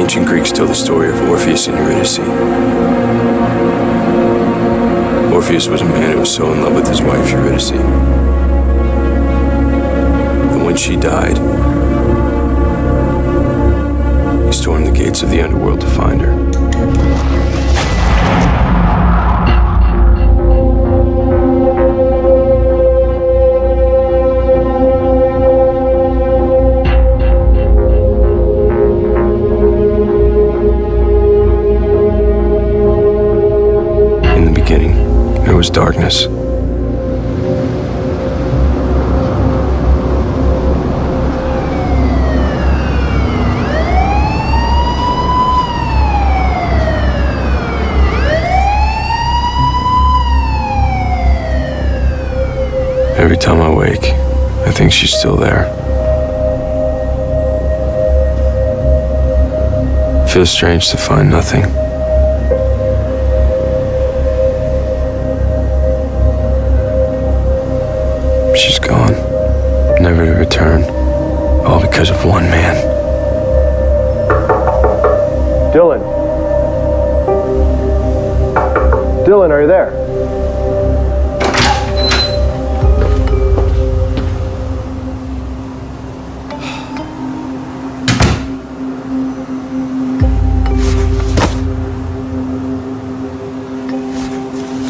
Ancient Greeks tell the story of Orpheus and Eurydice. Orpheus was a man who was so in love with his wife Eurydice that when she died, he stormed the gates of the underworld to find her. In the beginning, there was darkness. Every time I wake, I think she's still there. It feels strange to find nothing. She's gone, never to return, all because of one man. Dylan. Dylan, are you there?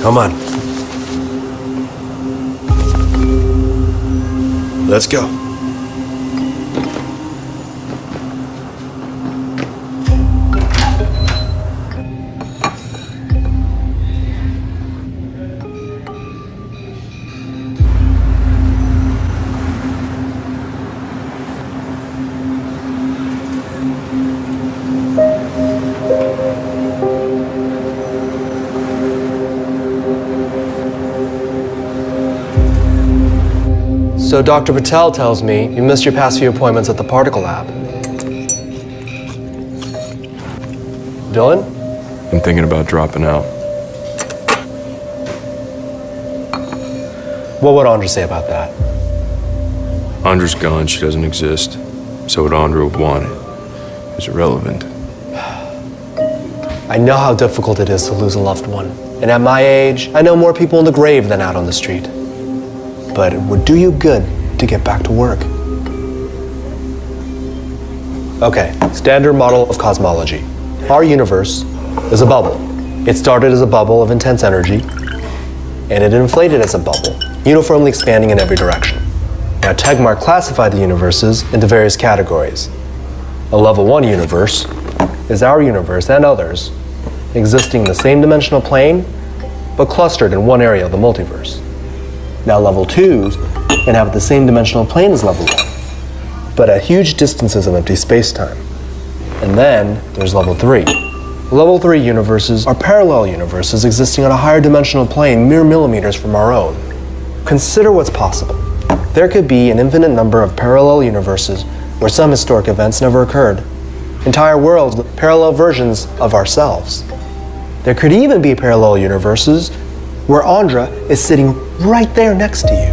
Come on. Let's go. So Dr. Patel tells me you missed your past few appointments at the particle lab. Dylan? I'm thinking about dropping out. What would Andra say about that? Andra's gone, she doesn't exist. So what Andra would want is irrelevant. I know how difficult it is to lose a loved one. And at my age, I know more people in the grave than out on the street. But it would do you good to get back to work. Okay, standard model of cosmology. Our universe is a bubble. It started as a bubble of intense energy, and it inflated as a bubble, uniformly expanding in every direction. Now, Tegmark classified the universes into various categories. A level 1 universe is our universe and others existing in the same dimensional plane, but clustered in one area of the multiverse. Now, level 2s inhabit the same dimensional plane as level 1, but at huge distances of empty space-time. And then there's level 3. Level 3 universes are parallel universes existing on a higher dimensional plane mere millimeters from our own. Consider what's possible. There could be an infinite number of parallel universes where some historic events never occurred. Entire worlds with parallel versions of ourselves. There could even be parallel universes where Andra is sitting right there next to you.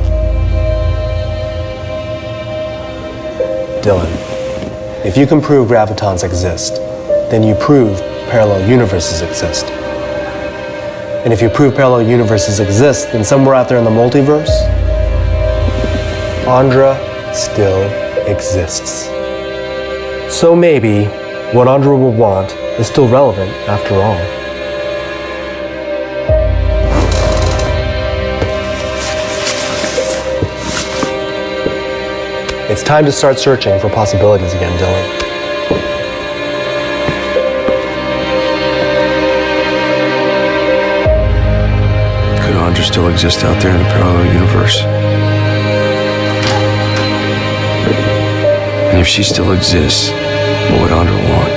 Dylan, if you can prove gravitons exist, then you prove parallel universes exist. And if you prove parallel universes exist, then somewhere out there in the multiverse, Andra still exists. So maybe what Andra will want is still relevant after all. It's time to start searching for possibilities again, Dylan. Could Andra still exist out there in a parallel universe? And if she still exists, what would Andra want?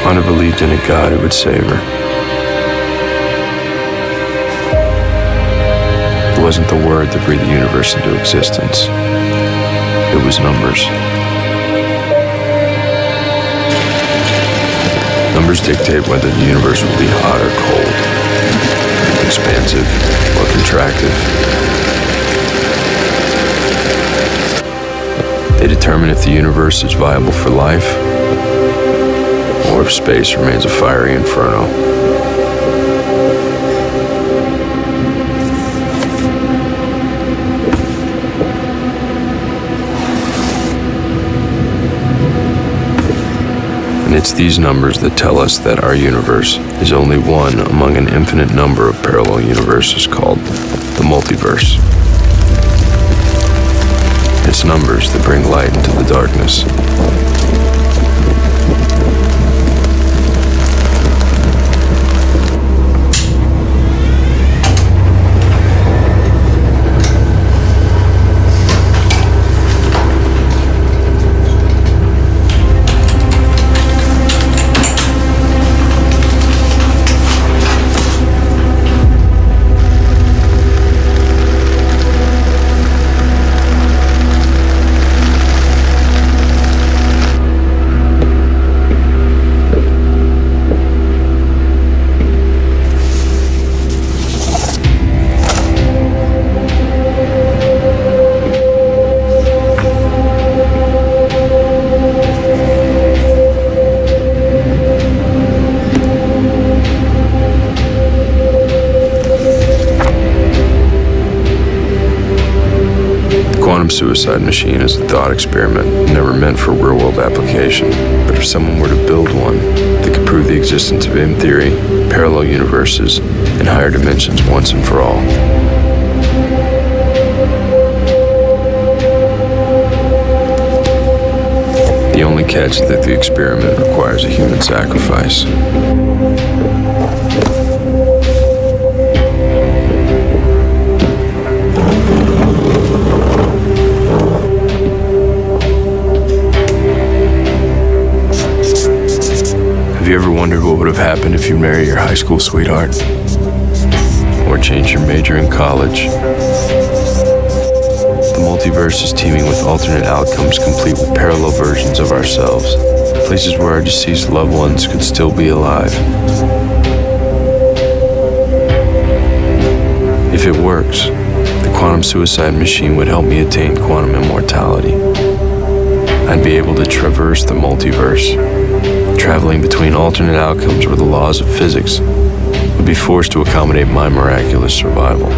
Andra believed in a God who would save her. It wasn't the word that breathed the universe into existence. It was numbers. Numbers dictate whether the universe will be hot or cold, expansive or contractive. They determine if the universe is viable for life, or if space remains a fiery inferno. And it's these numbers that tell us that our universe is only one among an infinite number of parallel universes called the multiverse. It's numbers that bring light into the darkness. Suicide machine is a thought experiment, never meant for real-world application. But if someone were to build one that could prove the existence of, in theory, parallel universes and higher dimensions once and for all. The only catch is that the experiment requires a human sacrifice. Have you ever wondered what would have happened if you married your high school sweetheart? Or changed your major in college? The multiverse is teeming with alternate outcomes complete with parallel versions of ourselves, places where our deceased loved ones could still be alive. If it works, the quantum suicide machine would help me attain quantum immortality. I'd be able to traverse the multiverse, traveling between alternate outcomes where the laws of physics would be forced to accommodate my miraculous survival.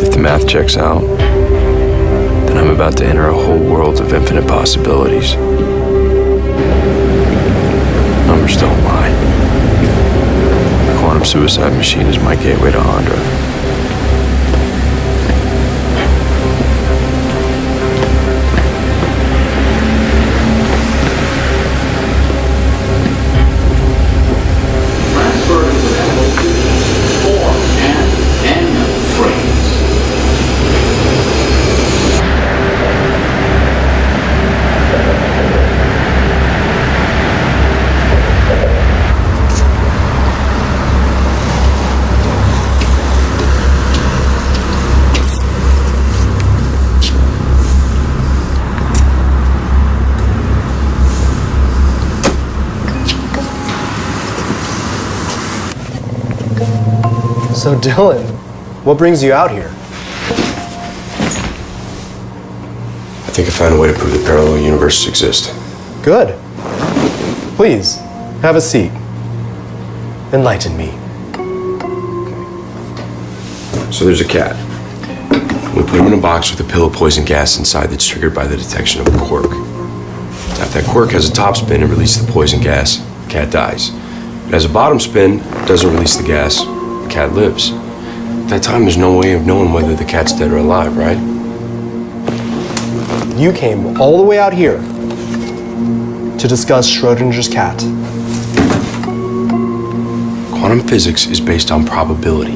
If the math checks out, then I'm about to enter a whole world of infinite possibilities. Numbers don't lie. The quantum suicide machine is my gateway to Andra. So Dylan, what brings you out here? I think I found a way to prove that parallel universes exist. Good. Please, have a seat. Enlighten me. So there's a cat. We put him in a box with a pill of poison gas inside that's triggered by the detection of a quirk. Now, if that quirk has a top spin and releases the poison gas, the cat dies. If it has a bottom spin, doesn't release the gas, the cat lives. At that time, there's no way of knowing whether the cat's dead or alive, right? You came all the way out here to discuss Schrodinger's cat. Quantum physics is based on probability.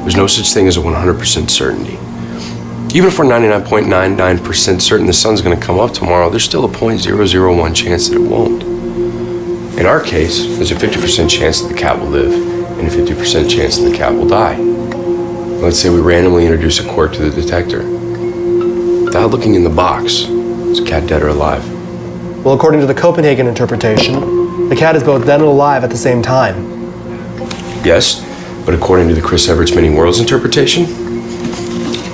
There's no such thing as a 100% certainty. Even if we're 99.99% certain the sun's going to come up tomorrow, there's still a 0.001 chance that it won't. In our case, there's a 50% chance that the cat will live and a 50% chance that the cat will die. Let's say we randomly introduce a quirk to the detector. Without looking in the box, is the cat dead or alive? Well, according to the Copenhagen interpretation, the cat is both dead and alive at the same time. Yes, but according to the Chris Everett's Many Worlds interpretation,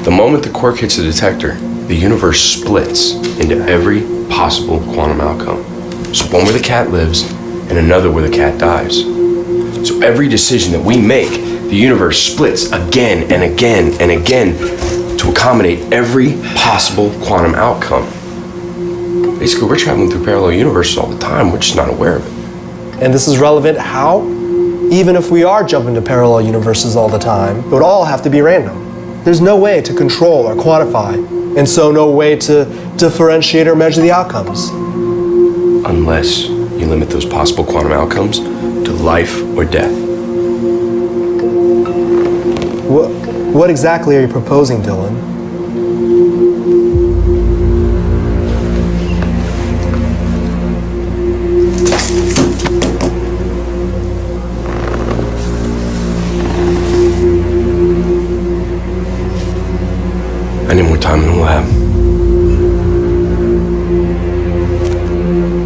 the moment the quirk hits the detector, the universe splits into every possible quantum outcome. So one where the cat lives and another where the cat dies. So every decision that we make, the universe splits again and again and again to accommodate every possible quantum outcome. Basically, we're traveling through parallel universes all the time, we're just not aware of it. And this is relevant how? Even if we are jumping to parallel universes all the time, it would all have to be random. There's no way to control or quantify, and so no way to differentiate or measure the outcomes. Unless you limit those possible quantum outcomes to life or death. What exactly are you proposing, Dylan? I need more time in the lab.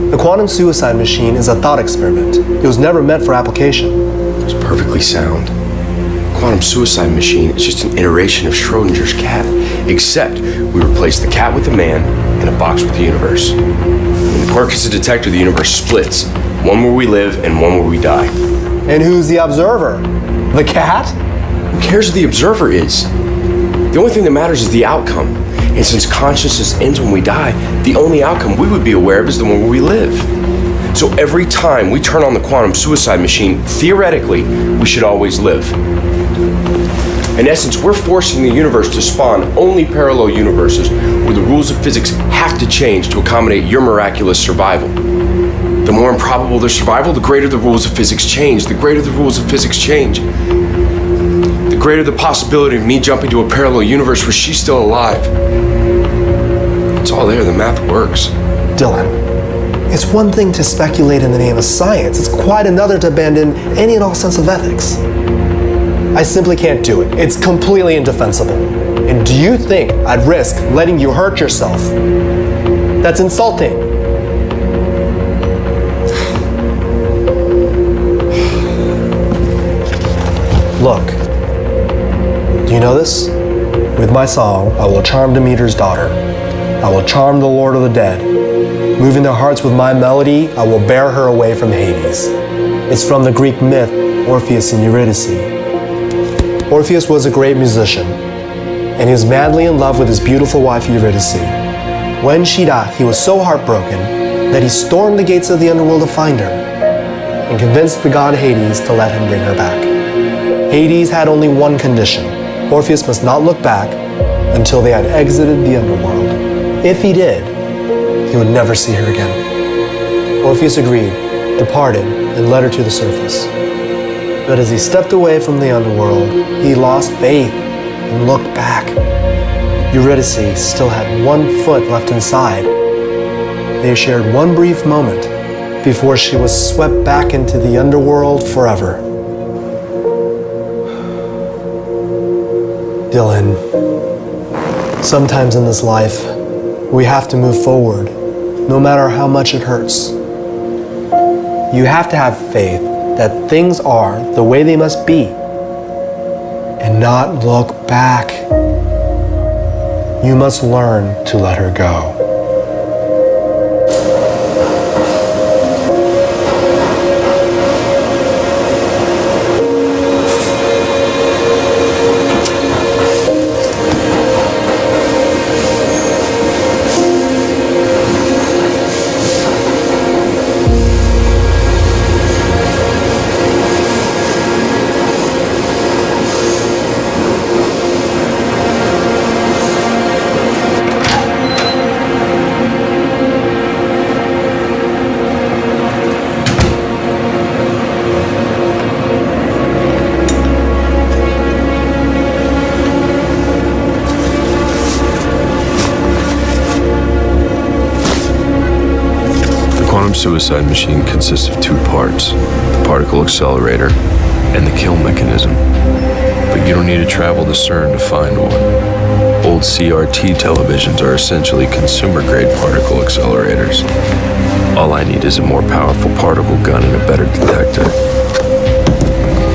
The quantum suicide machine is a thought experiment. It was never meant for application. It's perfectly sound. Quantum suicide machine is just an iteration of Schrodinger's cat, except we replace the cat with the man and a box with the universe. When the quirk is a detector, the universe splits. One where we live and one where we die. And who's the observer? The cat? Who cares who the observer is? The only thing that matters is the outcome. And since consciousness ends when we die, the only outcome we would be aware of is the one where we live. So every time we turn on the quantum suicide machine, theoretically, we should always live. In essence, we're forcing the universe to spawn only parallel universes where the rules of physics have to change to accommodate your miraculous survival. The more improbable the survival, the greater the rules of physics change. The greater the rules of physics change, the greater the possibility of me jumping to a parallel universe where she's still alive. It's all there, the math works. Dylan, it's one thing to speculate in the name of science. It's quite another to abandon any and all sense of ethics. I simply can't do it. It's completely indefensible. And do you think I'd risk letting you hurt yourself? That's insulting. Look, do you know this? With my song, I will charm Demeter's daughter. I will charm the Lord of the Dead. Moving their hearts with my melody, I will bear her away from Hades. It's from the Greek myth, Orpheus and Eurydice. Orpheus was a great musician, and he was madly in love with his beautiful wife Eurydice. When she died, he was so heartbroken that he stormed the gates of the underworld to find her, and convinced the god Hades to let him bring her back. Hades had only one condition. Orpheus must not look back until they had exited the underworld. If he did, he would never see her again. Orpheus agreed, departed, and led her to the surface. But as he stepped away from the underworld, he lost faith and looked back. Eurydice still had one foot left inside. They shared one brief moment before she was swept back into the underworld forever. Dylan, sometimes in this life, we have to move forward, no matter how much it hurts. You have to have faith that things are the way they must be, and not look back. You must learn to let her go. Suicide machine consists of two parts, the particle accelerator and the kill mechanism. But you don't need to travel to CERN to find one. Old CRT televisions are essentially consumer-grade particle accelerators. All I need is a more powerful particle gun and a better detector.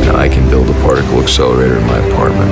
And I can build a particle accelerator in my apartment.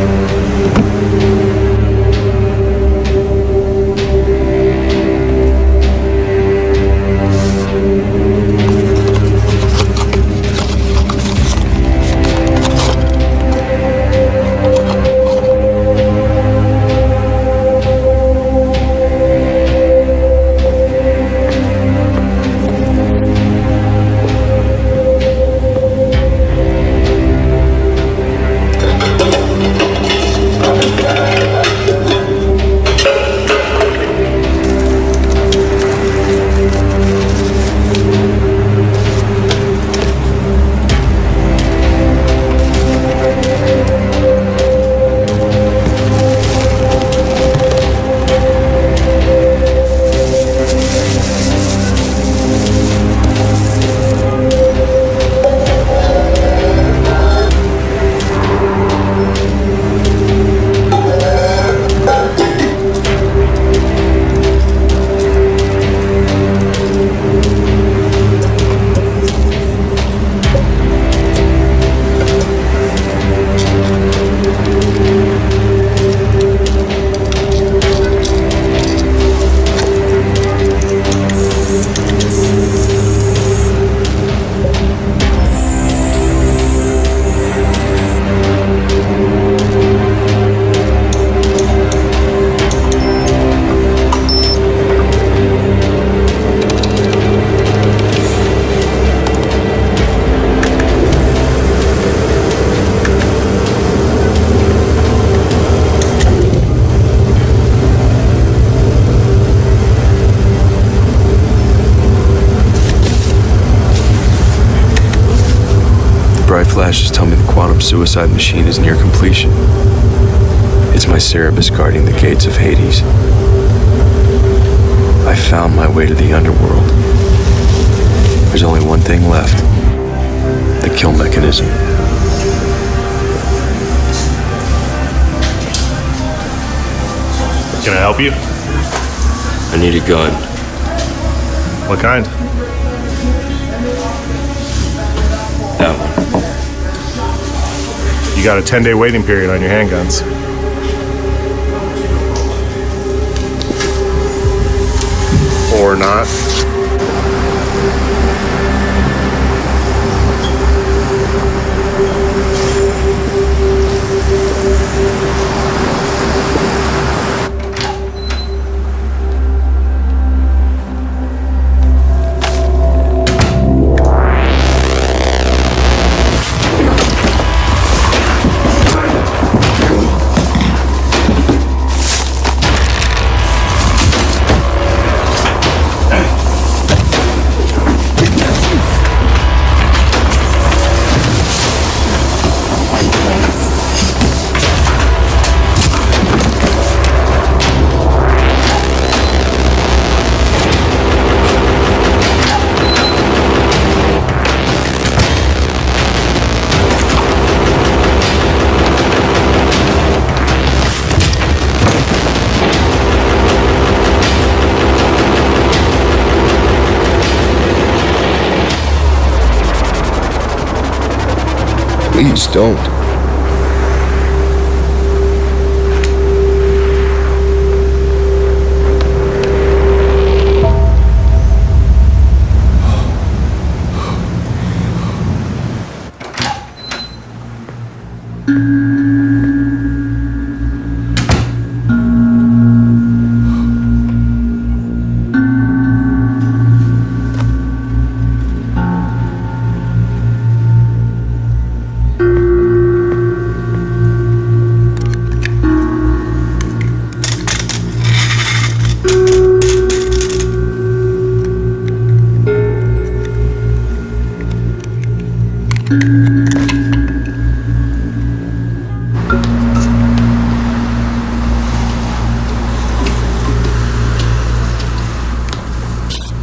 Bright flashes tell me the quantum suicide machine is near completion. It's my Cerebus guarding the gates of Hades. I found my way to the underworld. There's only one thing left: the kill mechanism. Can I help you? I need a gun. What kind? That one. You got a 10-day waiting period on your handguns. Or not. Please don't.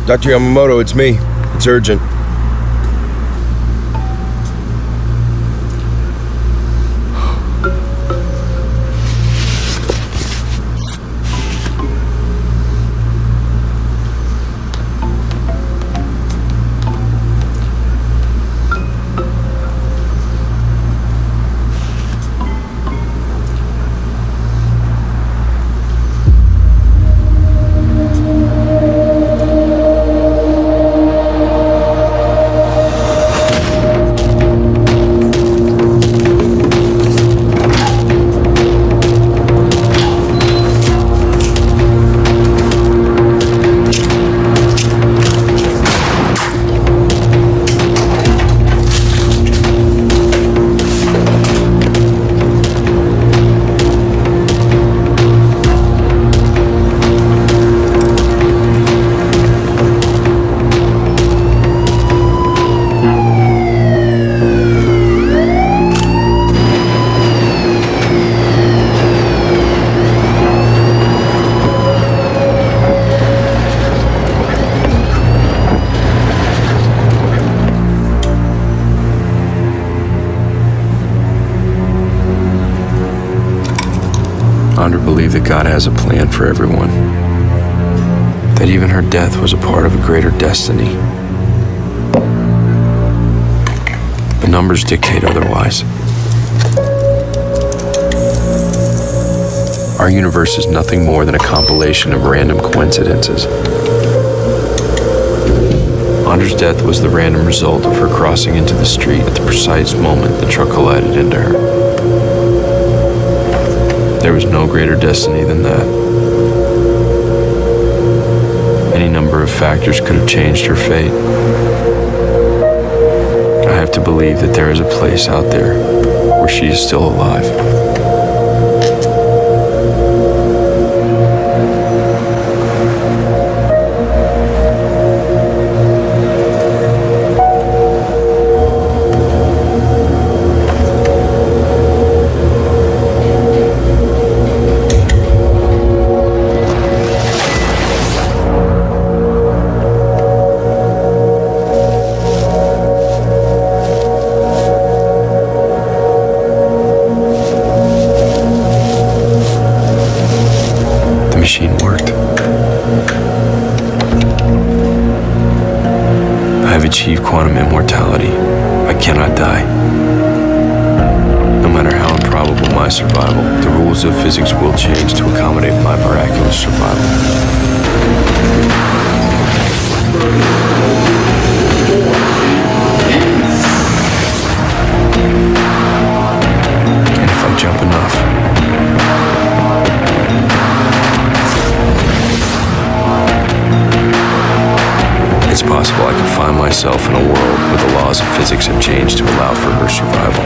Dr. Yamamoto, it's me. It's urgent. believe that God has a plan for everyone, that even her death was a part of a greater destiny. The numbers dictate otherwise. Our universe is nothing more than a compilation of random coincidences. Andra's death was the random result of her crossing into the street at the precise moment the truck collided into her. There was no greater destiny than that. Any number of factors could have changed her fate. I have to believe that there is a place out there where she is still alive. The machine worked. I have achieved quantum immortality. I cannot die. No matter how improbable my survival, the rules of physics will change to accommodate my miraculous survival. And if I jump enough, it's possible I could find myself in a world where the laws of physics have changed to allow for her survival.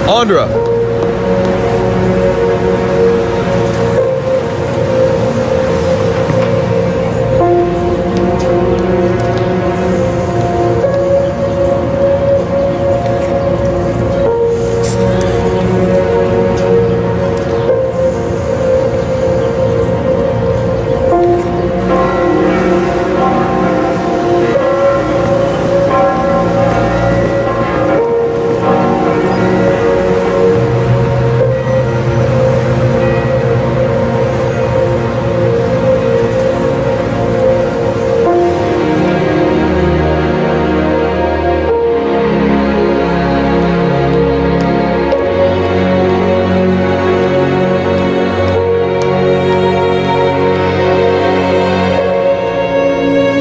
Andra!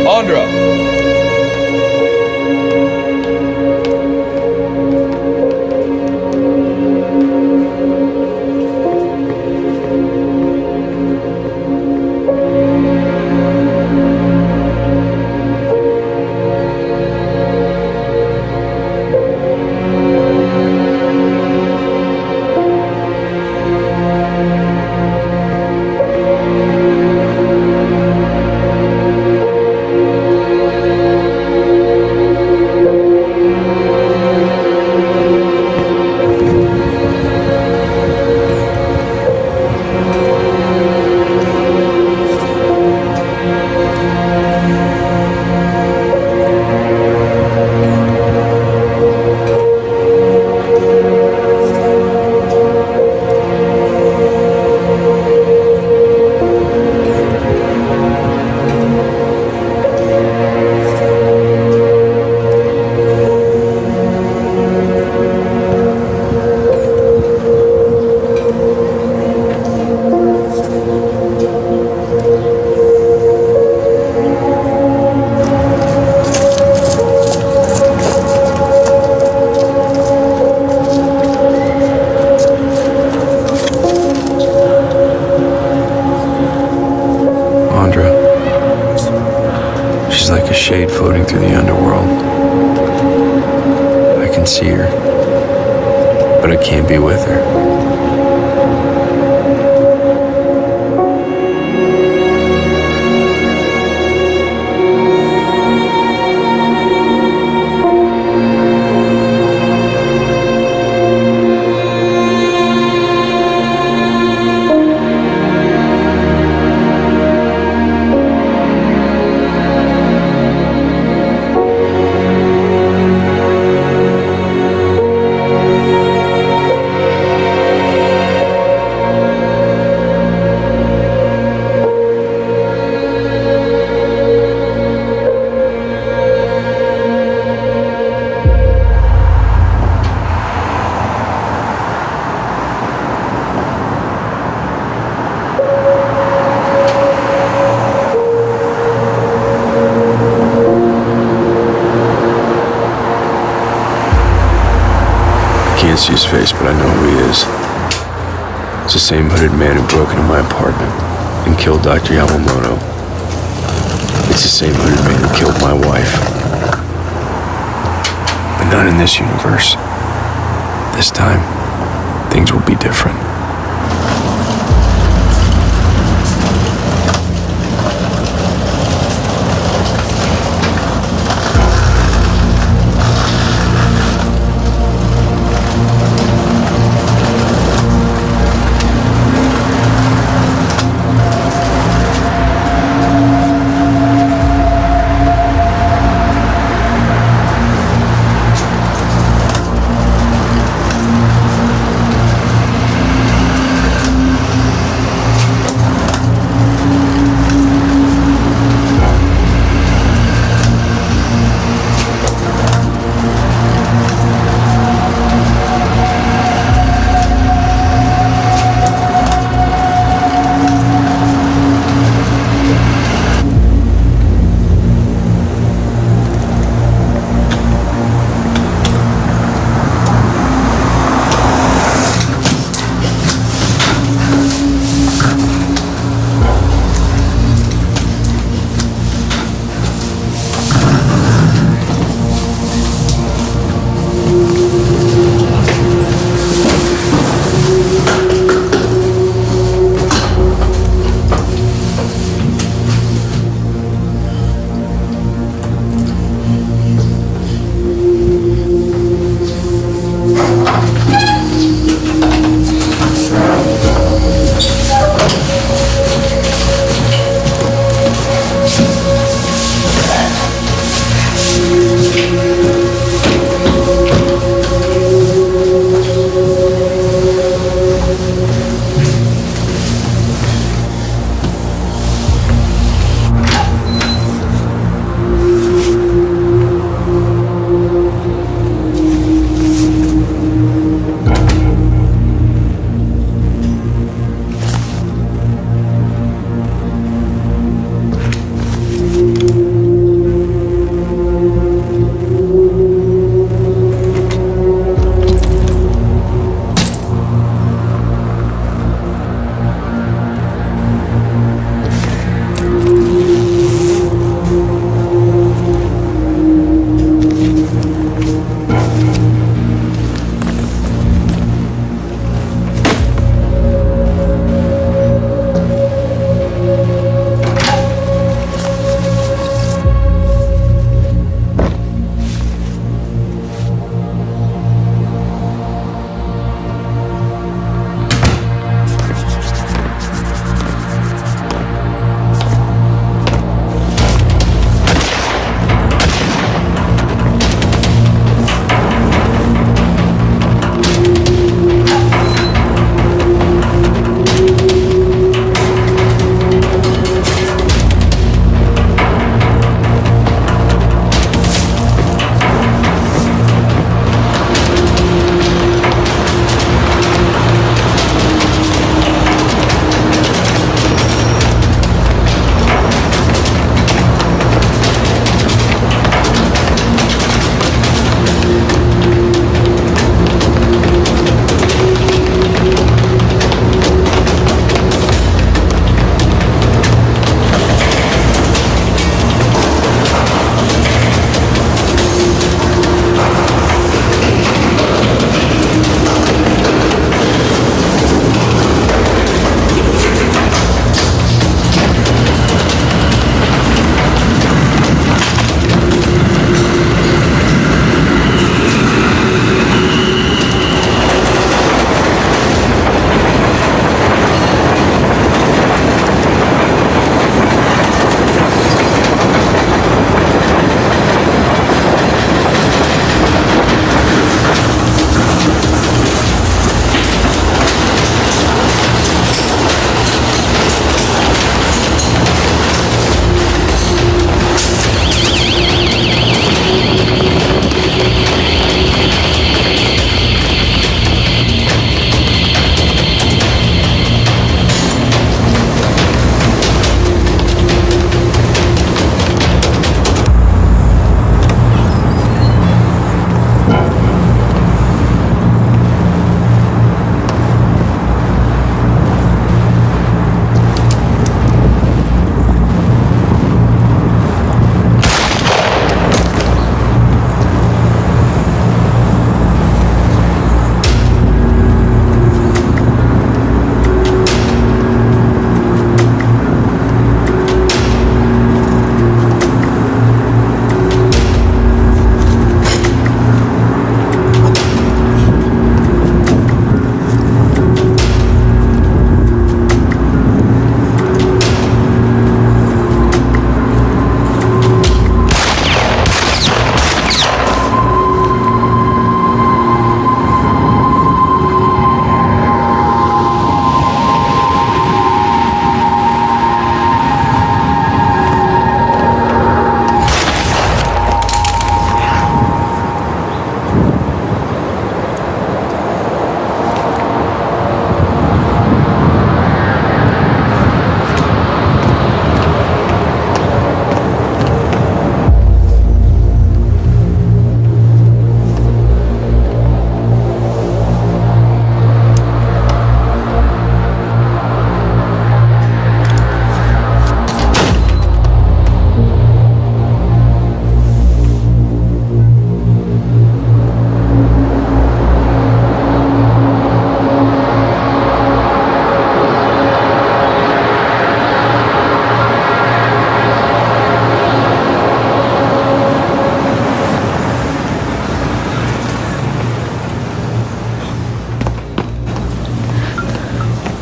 Andra! Andra. She's like a shade floating through the underworld. can see her, but I can't be with her. I can't see his face, but I know who he is. It's the same hooded man who broke into my apartment and killed Dr. Yamamoto. It's the same hooded man who killed my wife. But not in this universe. This time, things will be different.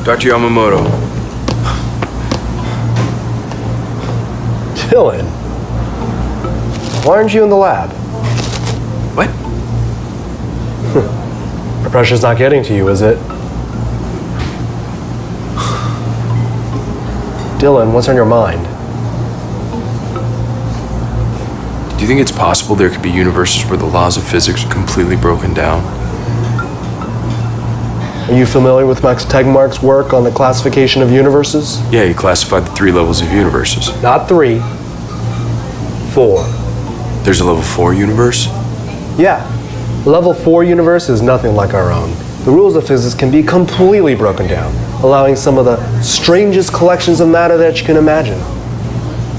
Dr. Yamamoto. Dylan, why aren't you in the lab? What? The pressure's not getting to you, is it? Dylan, what's on your mind? Do you think it's possible there could be universes where the laws of physics are completely broken down? Are you familiar with Max Tegmark's work on the classification of universes? Yeah, he classified the 3 levels of universes. Not 3, 4. There's a level 4 universe? Yeah. A level 4 universe is nothing like our own. The rules of physics can be completely broken down, allowing some of the strangest collections of matter that you can imagine.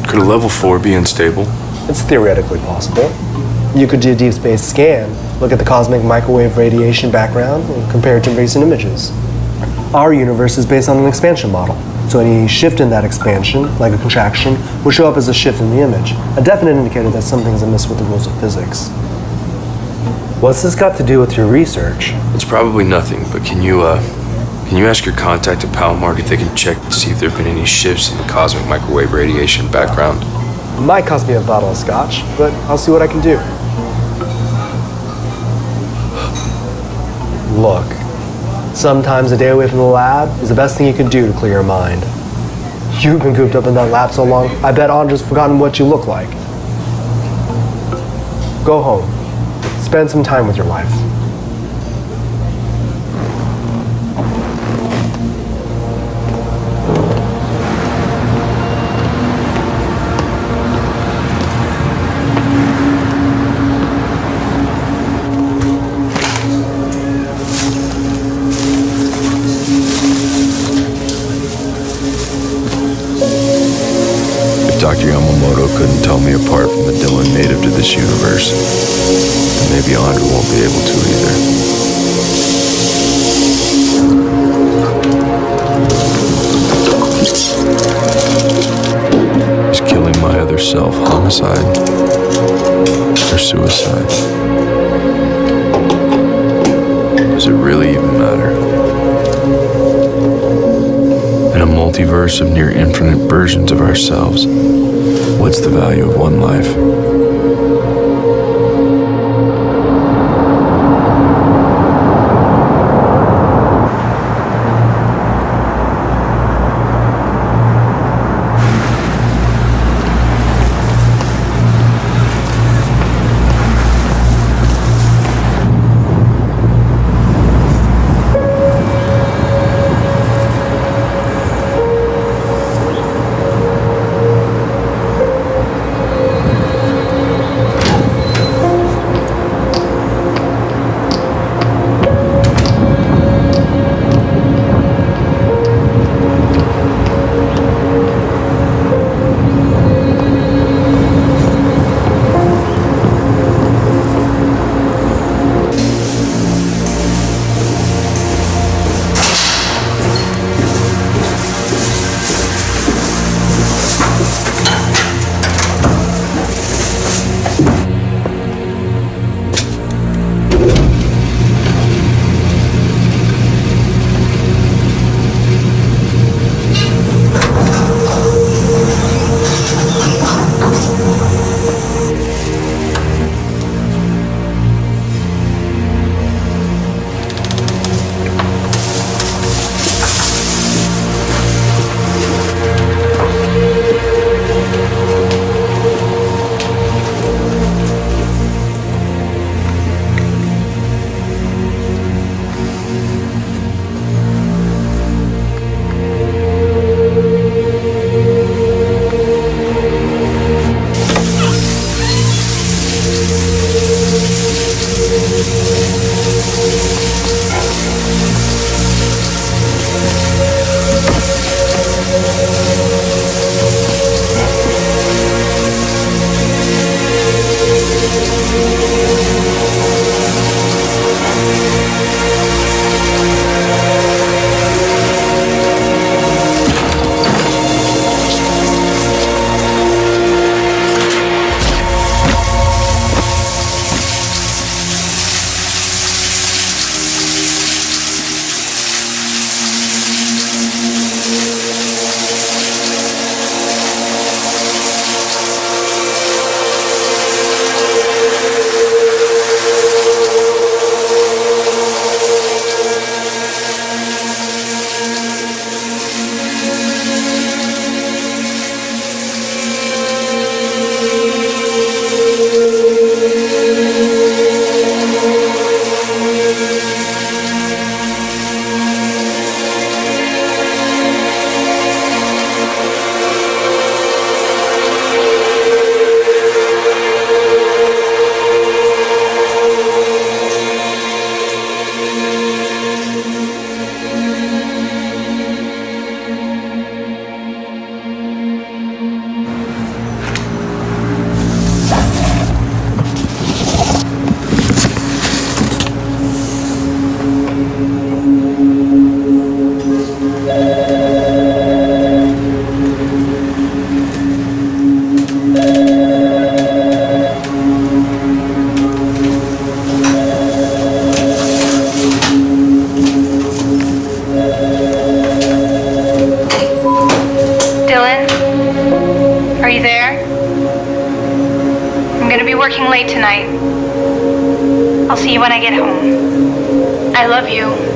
Could a level 4 be unstable? It's theoretically possible. You could do a deep space scan, look at the cosmic microwave radiation background, and compare it to recent images. Our universe is based on an expansion model, so any shift in that expansion, like a contraction, will show up as a shift in the image, a definite indicator that something's amiss with the rules of physics. What's this got to do with your research? It's probably nothing, but can you ask your contact at Palomar if they can check to see if there have been any shifts in the cosmic microwave radiation background? It might cost me a bottle of scotch, but I'll see what I can do. Look, sometimes a day away from the lab is the best thing you can do to clear your mind. You've been cooped up in that lab so long, I bet Andre's forgotten what you look like. Go home. Spend some time with your wife. If Dr. Yamamoto couldn't tell me apart from the Dylan native to this universe, then maybe Andre won't be able to either. Is killing my other self homicide or suicide? Does it really even matter? In a multiverse of near infinite versions of ourselves, what's the value of one life? working late tonight. I'll see you when I get home. I love you.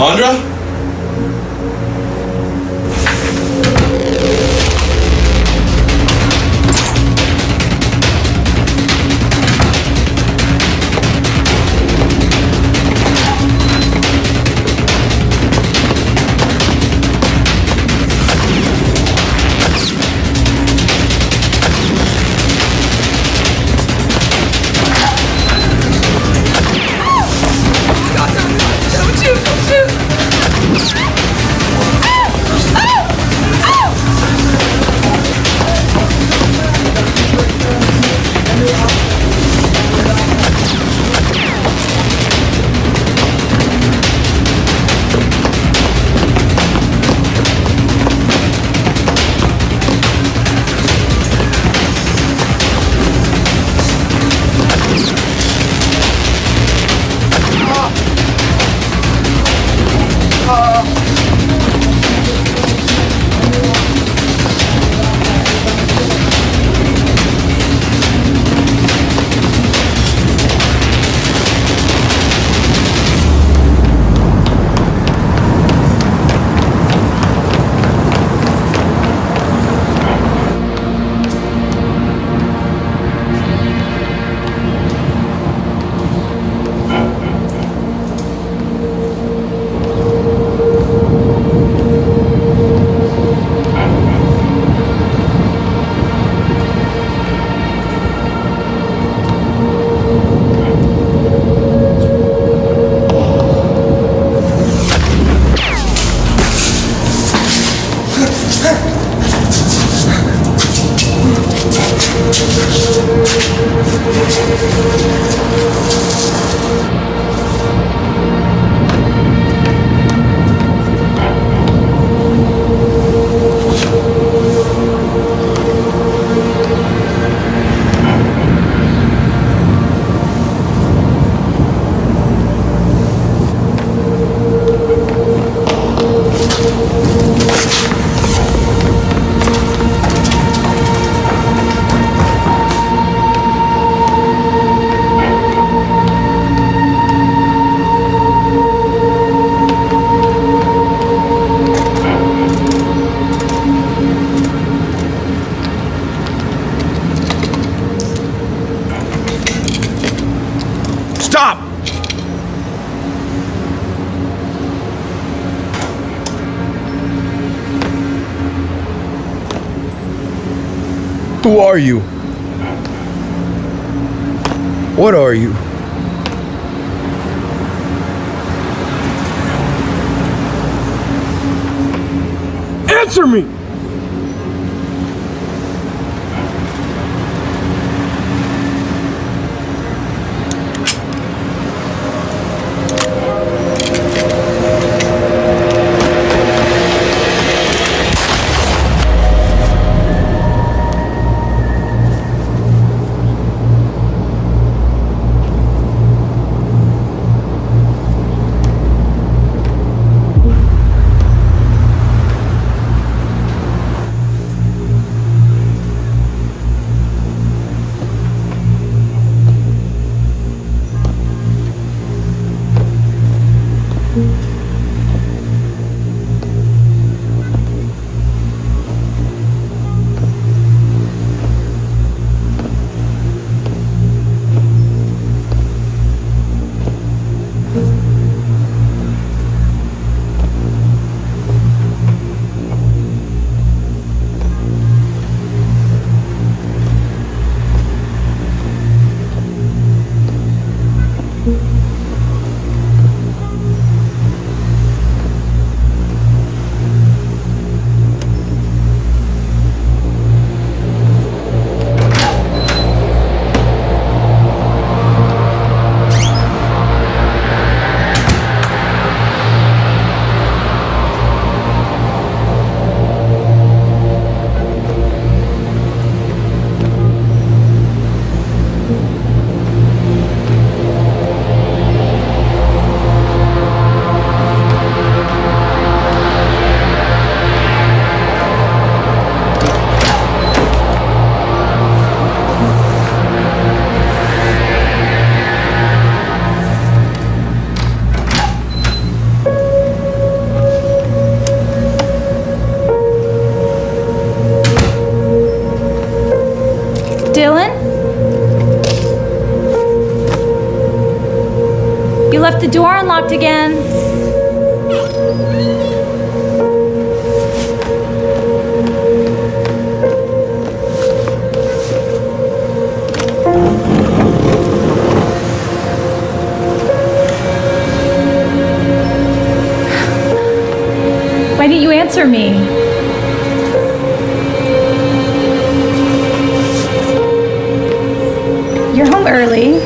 Andra? Stop! Who are you? What are you? Answer me! Dylan? You left the door unlocked again. Why didn't you answer me? You're home early.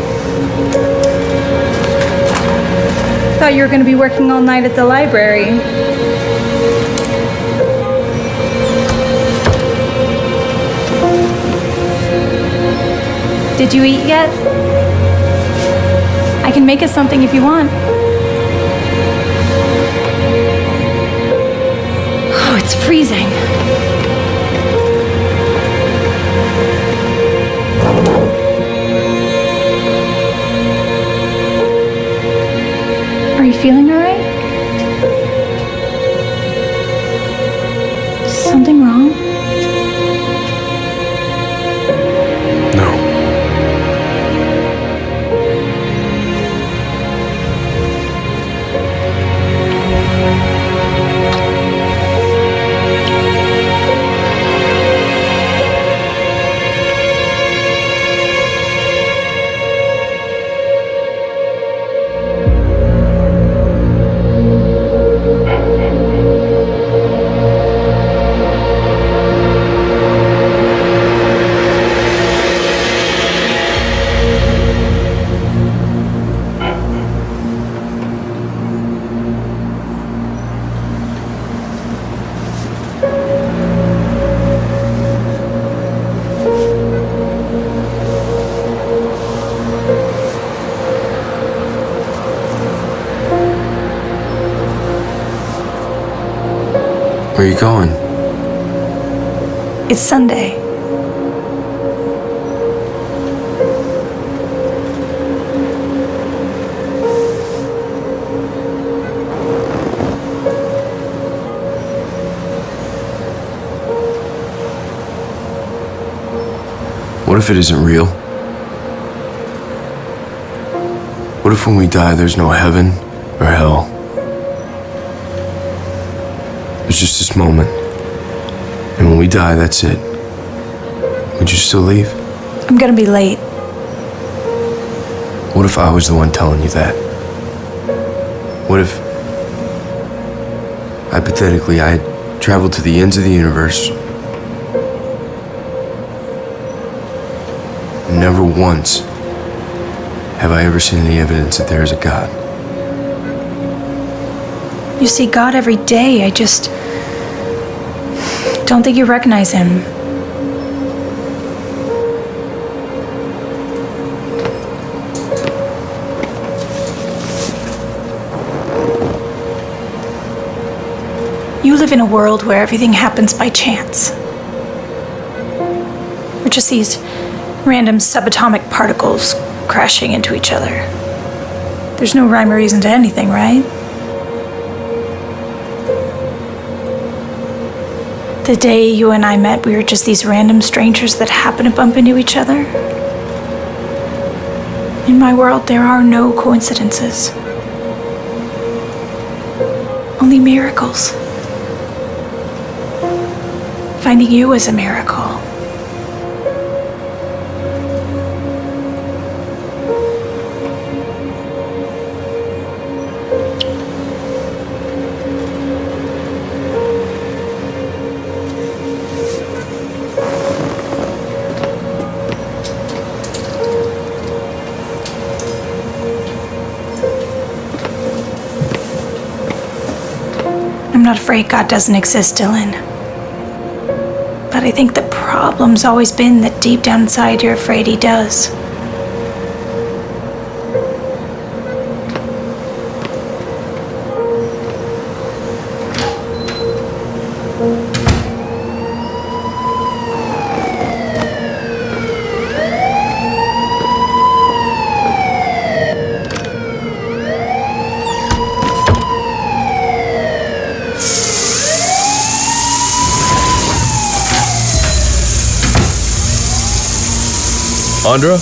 Thought you were going to be working all night at the library. Did you eat yet? I can make us something if you want. Oh, it's freezing. Are you feeling all right? Something wrong? No. Where are you going? It's Sunday. What if it isn't real? What if when we die there's no heaven or hell? There's just this moment. And when we die, that's it. Would you still leave? I'm gonna be late. What if I was the one telling you that? What if, hypothetically, I had traveled to the ends of the universe and never once have I ever seen any evidence that there is a God? You see God every day. I just don't think you recognize him. You live in a world where everything happens by chance. We're just these random subatomic particles crashing into each other. There's no rhyme or reason to anything, right? The day you and I met, we were just these random strangers that happened to bump into each other. In my world, there are no coincidences. Only miracles. Finding you is a miracle. I'm not afraid God doesn't exist, Dylan. But I think the problem's always been that deep down inside you're afraid he does. Andra?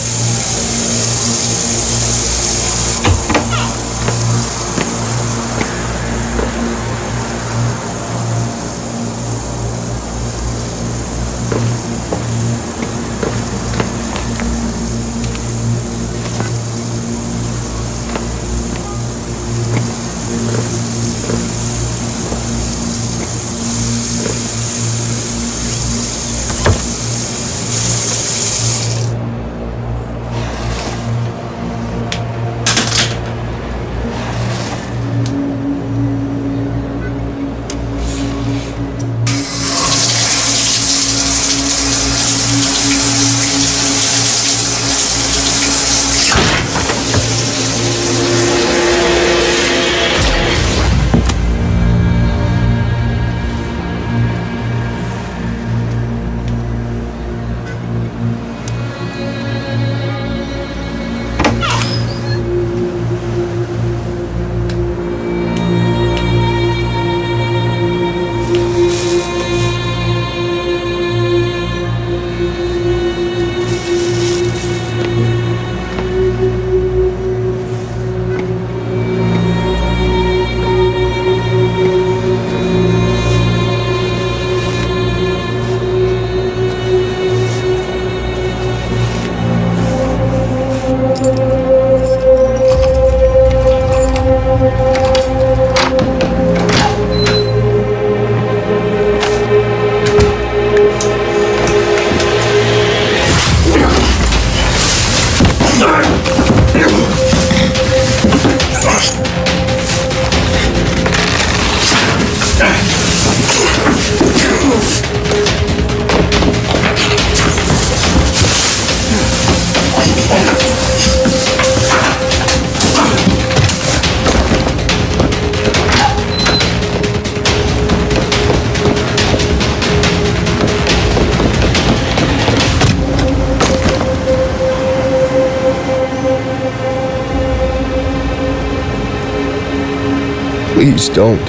Please don't.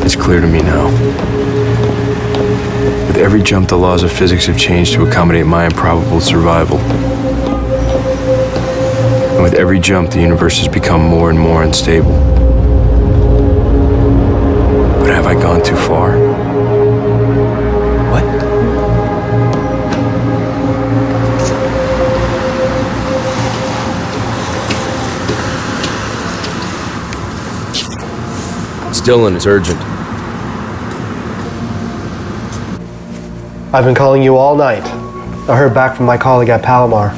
It's clear to me now. With every jump, the laws of physics have changed to accommodate my improbable survival. And with every jump, the universe has become more and more unstable. But have I gone too far? What? Dylan, it's urgent. I've been calling you all night. I heard back from my colleague at Palomar.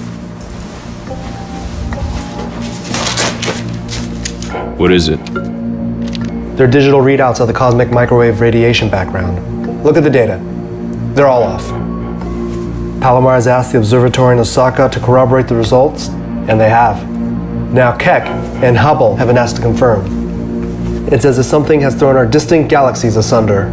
What is it? They're digital readouts of the cosmic microwave radiation background. Look at the data. They're all off. Palomar has asked the observatory in Osaka to corroborate the results, and they have. Now Keck and Hubble have been asked to confirm. It's as if something has thrown our distant galaxies asunder.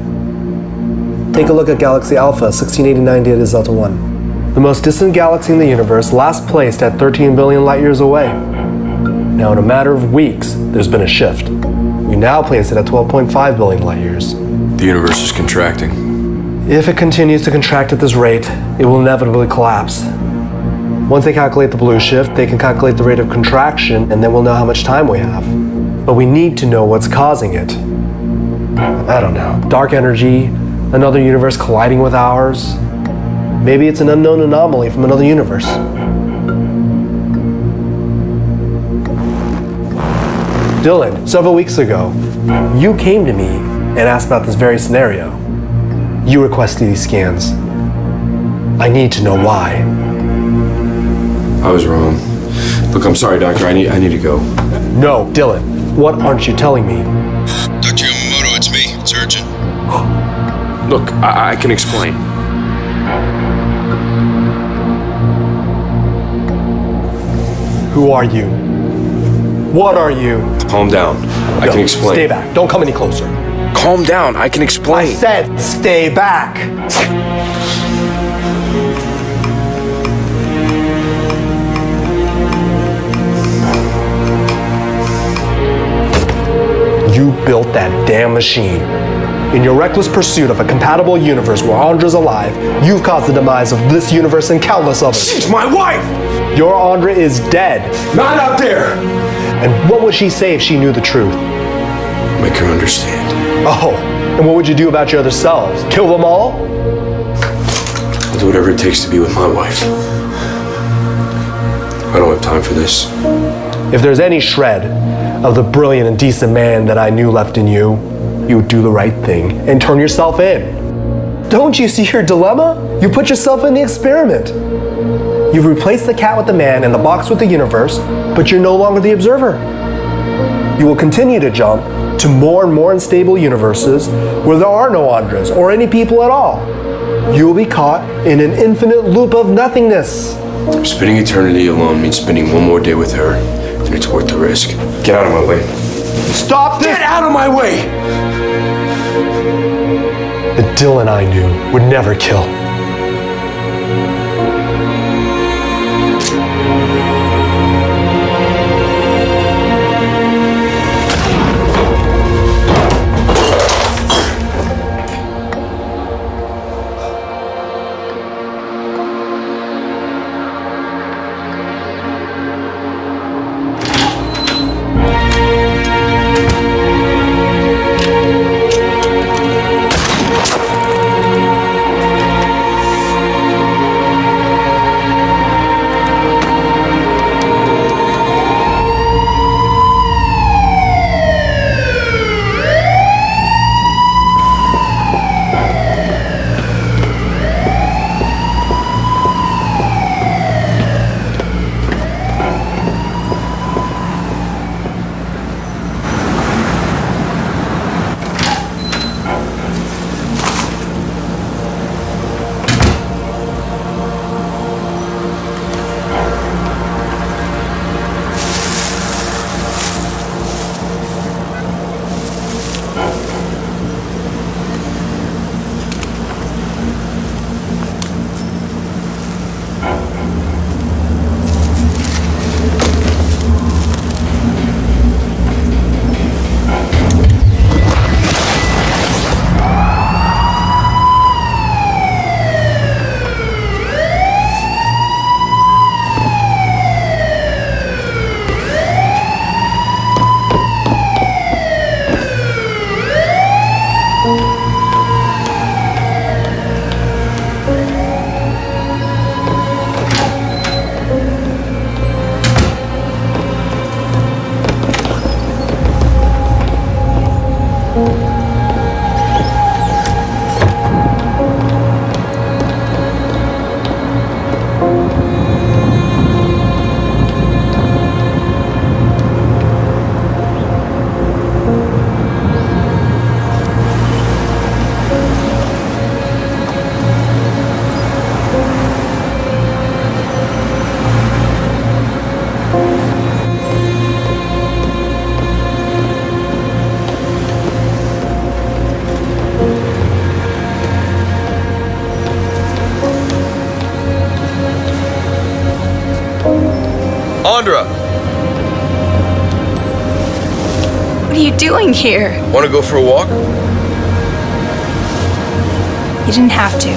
Take a look at Galaxy Alpha 1689 Data Delta 1. The most distant galaxy in the universe, last placed at 13 billion light years away. Now in a matter of weeks, there's been a shift. We now place it at 12.5 billion light years. The universe is contracting. If it continues to contract at this rate, it will inevitably collapse. Once they calculate the blue shift, they can calculate the rate of contraction, and then we'll know how much time we have. But we need to know what's causing it. I don't know. Dark energy, another universe colliding with ours. Maybe it's an unknown anomaly from another universe. Dylan, several weeks ago, you came to me and asked about this very scenario. You requested these scans. I need to know why. I was wrong. Look, I'm sorry, Doctor. I need to go. No, Dylan, what aren't you telling me? Dr. Yamamoto, it's me. It's urgent. Look, I can explain. Who are you? What are you? Calm down. I No, can explain. Stay back. Don't come any closer. Calm down. I can I explain. said stay back. built that damn machine. In your reckless pursuit of a compatible universe where Andra's alive, you've caused the demise of this universe and countless others. She's my wife! Your Andra is dead. Not out there! And what would she say if she knew the truth? Make her understand. Oh, and what would you do about your other selves? Kill them all? I'll do whatever it takes to be with my wife. I don't have time for this. If there's any shred of the brilliant and decent man that I knew left in you, you would do the right thing and turn yourself in. Don't you see your dilemma? You put yourself in the experiment. You've replaced the cat with the man and the box with the universe, but you're no longer the observer. You will continue to jump to more and more unstable universes where there are no Andras or any people at all. You will be caught in an infinite loop of nothingness. Spending eternity alone means spending one more day with her, and it's worth the risk. Get out of my way. Stop this! Get out of my way! The Dylan I knew would never kill. Andra! What are you doing here? Want to go for a walk? You didn't have to.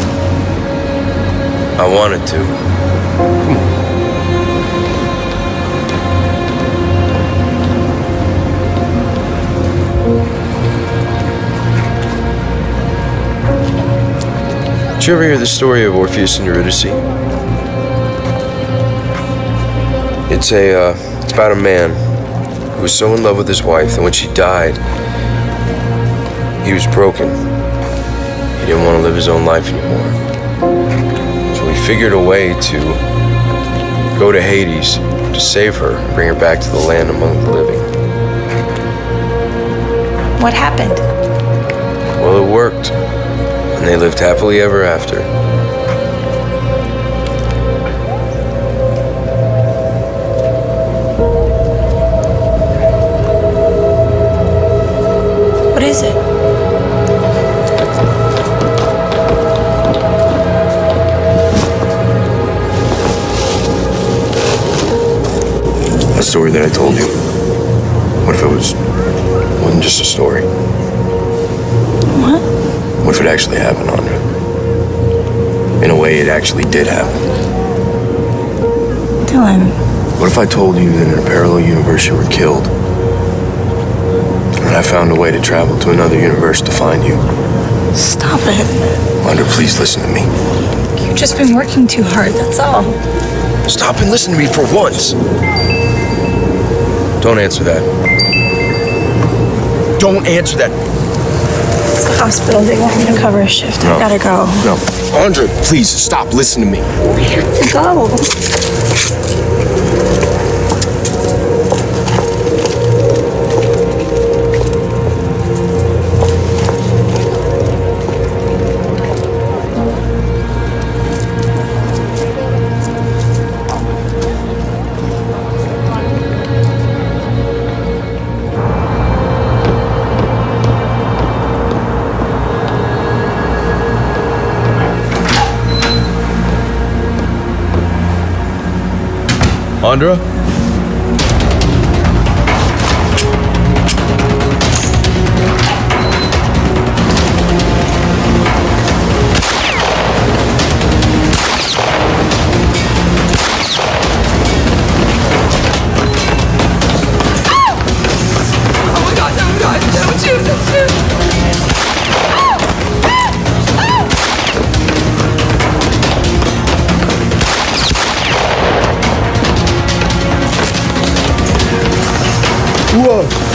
I wanted to. Did you ever hear the story of Orpheus and Eurydice? It's about a man who was so in love with his wife that when she died, he was broken. He didn't want to live his own life anymore. So he figured a way to go to Hades to save her and bring her back to the land among the living. What happened? Well, it worked, and they lived happily ever after. What is it? The story that I told you. What if it was wasn't just a story? What? What if it actually happened, Andra? In a way, it actually did happen. Dylan, What if I told you that in a parallel universe you were killed? And I found a way to travel to another universe to find you? stop it. Andra, please listen to me. You've just been working too hard, that's all. Stop and listen to me for once. Don't answer that. Don't answer that. It's the hospital. They want me to cover a shift. No. I gotta go. No. Andra, please stop. Listen to me. We have to go. Andra? Whoa!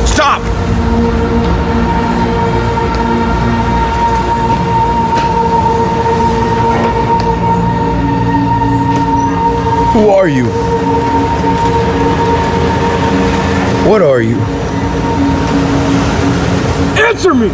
Stop! Who are you? What are you? Answer me!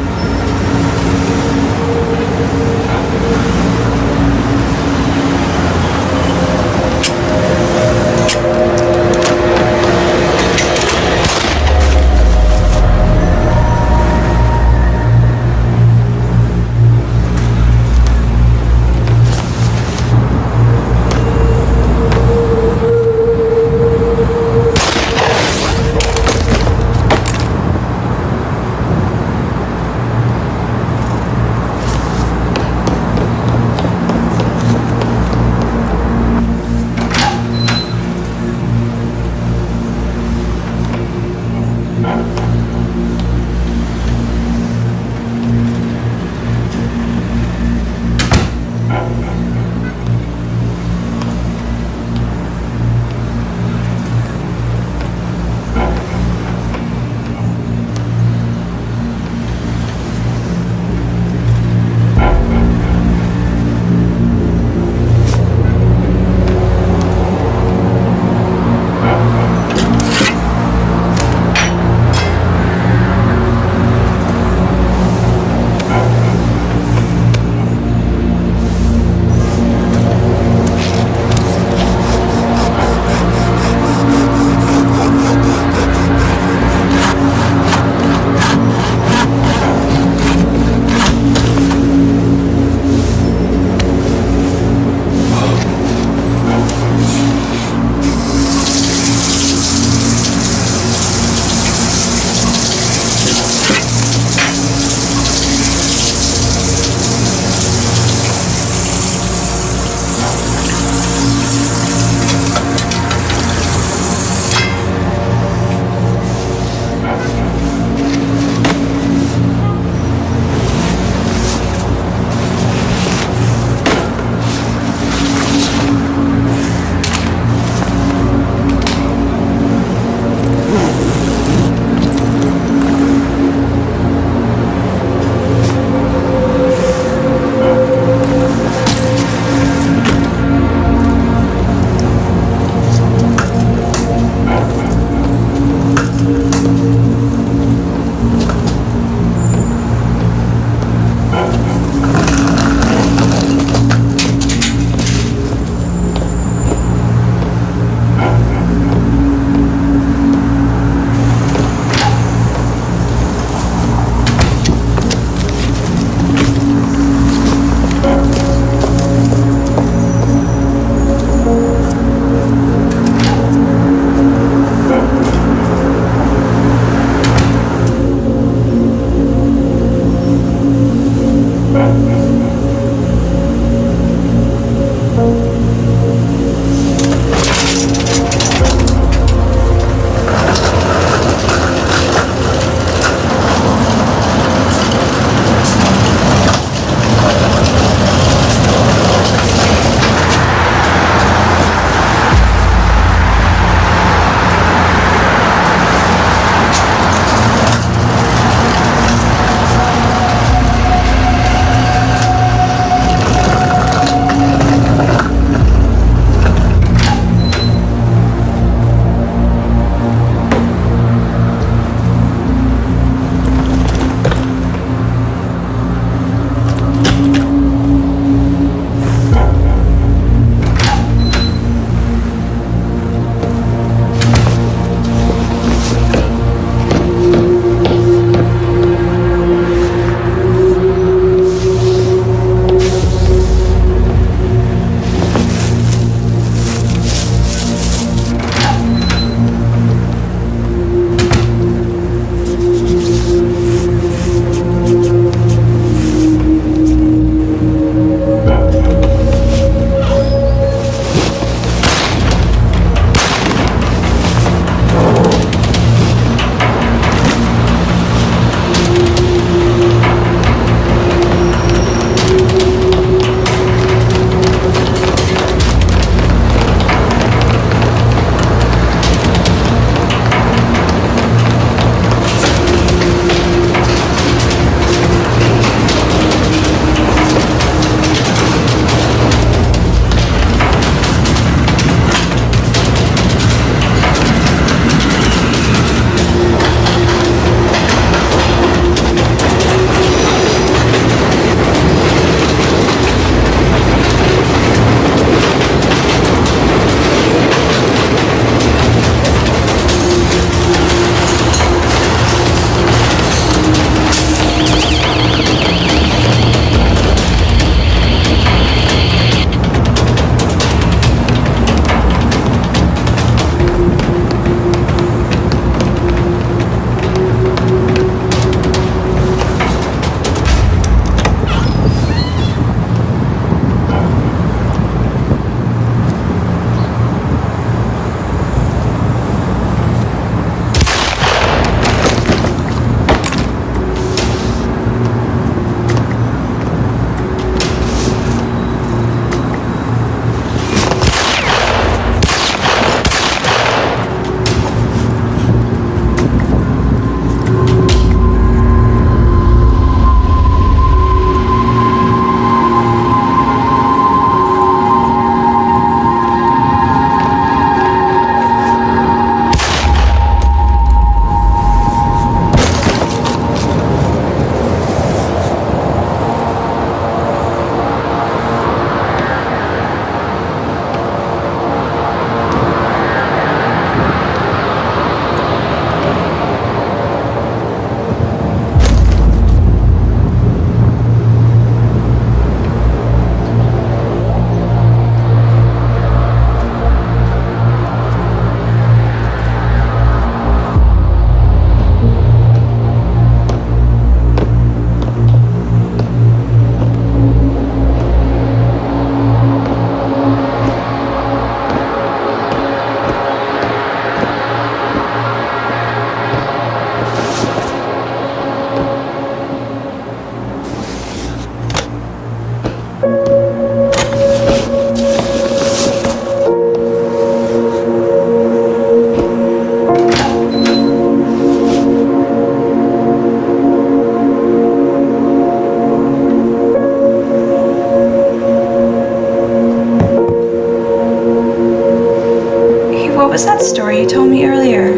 What was that story you told me earlier?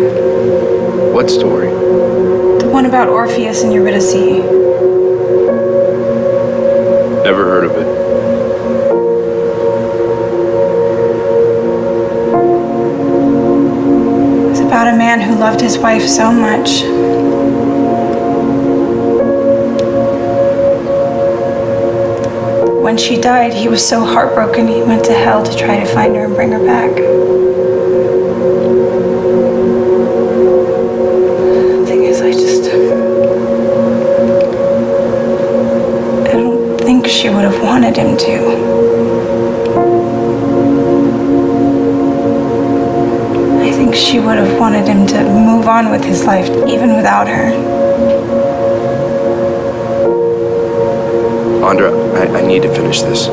What story? The one about Orpheus and Eurydice. Never heard of it. It was about a man who loved his wife so much. When she died, he was so heartbroken he went to hell to try to find her and bring her back. The thing is, I don't think she would have wanted him to. I think she would have wanted him to move on with his life, even without her. Andra, I need to finish this.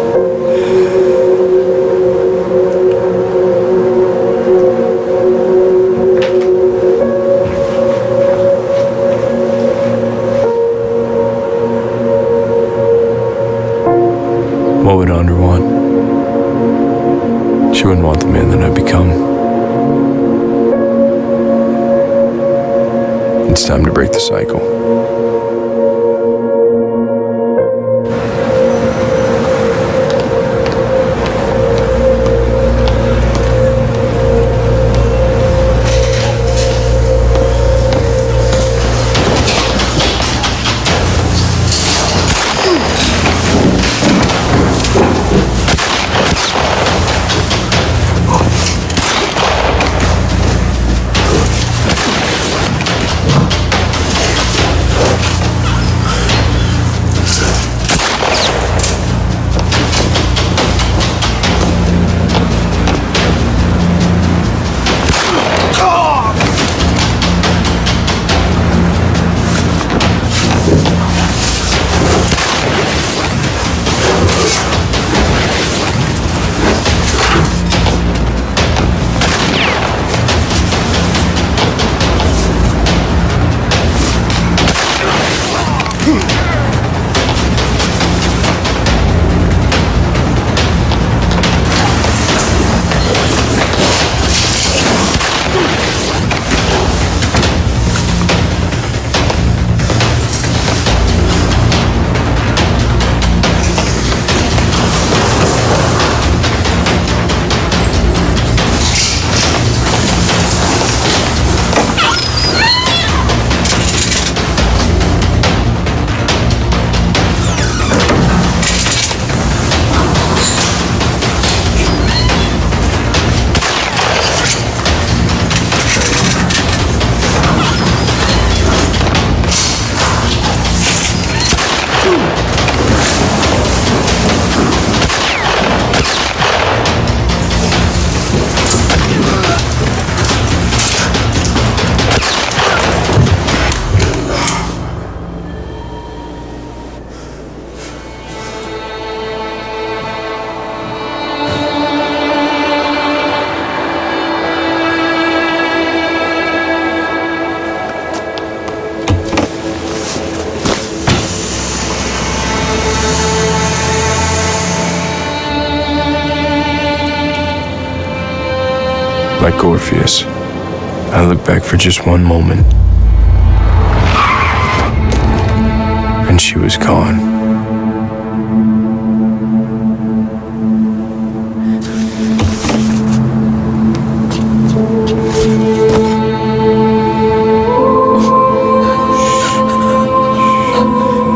What would Andra want? She wouldn't want the man that I've become. It's time to break the cycle. Like Orpheus, I look back for just one moment, and she was gone.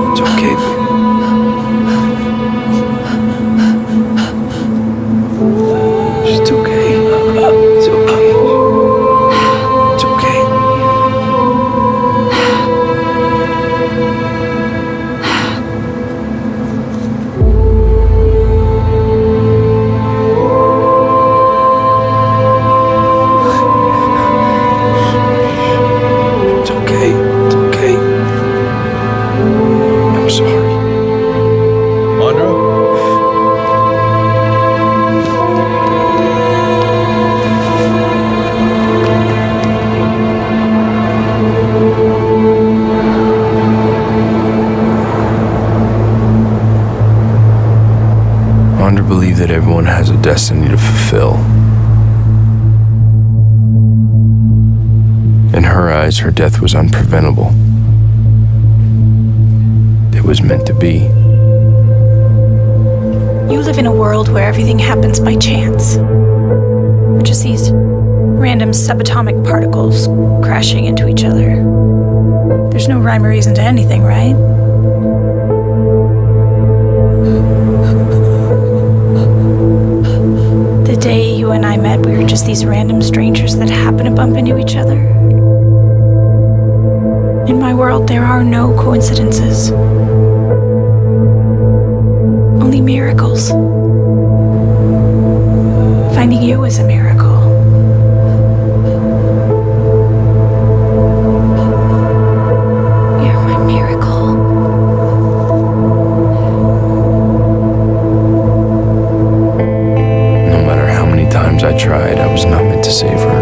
It's okay. It's okay. It's okay. It's okay. It's okay. It's okay. I'm sorry. Andra? Andra believed that everyone has a destiny to fulfill. In her eyes, her death was unpreventable. It was meant to be. You live in a world where everything happens by chance. Just these random subatomic particles crashing into each other. There's no rhyme or reason to anything, right? The day you and I met, we were just these random strangers that happened to bump into each other. In my world, there are no coincidences. Only miracles. Finding you is a miracle. You're my miracle. No matter how many times I tried, I was not meant to save her.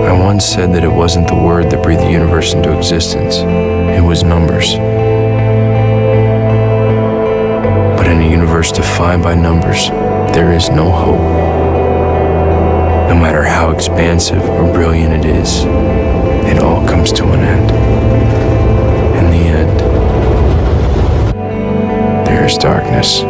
I once said that it wasn't the word that breathed the universe into existence. It was numbers. But in a universe defined by numbers, there is no hope. No matter how expansive or brilliant it is, it all comes to an end. In the end, there is darkness.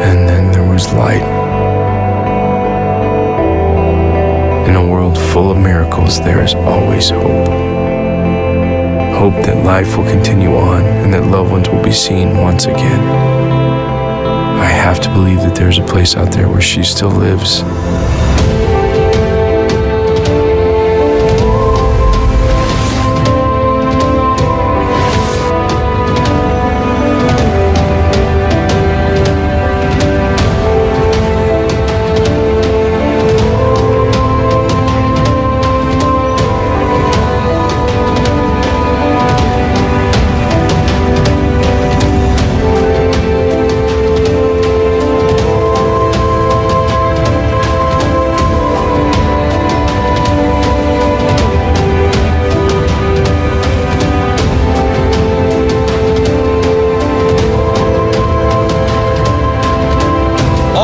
And then there was light. In a world full of miracles, there is always hope. Hope that life will continue on and that loved ones will be seen once again. I have to believe that there's a place out there where she still lives.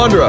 Andra!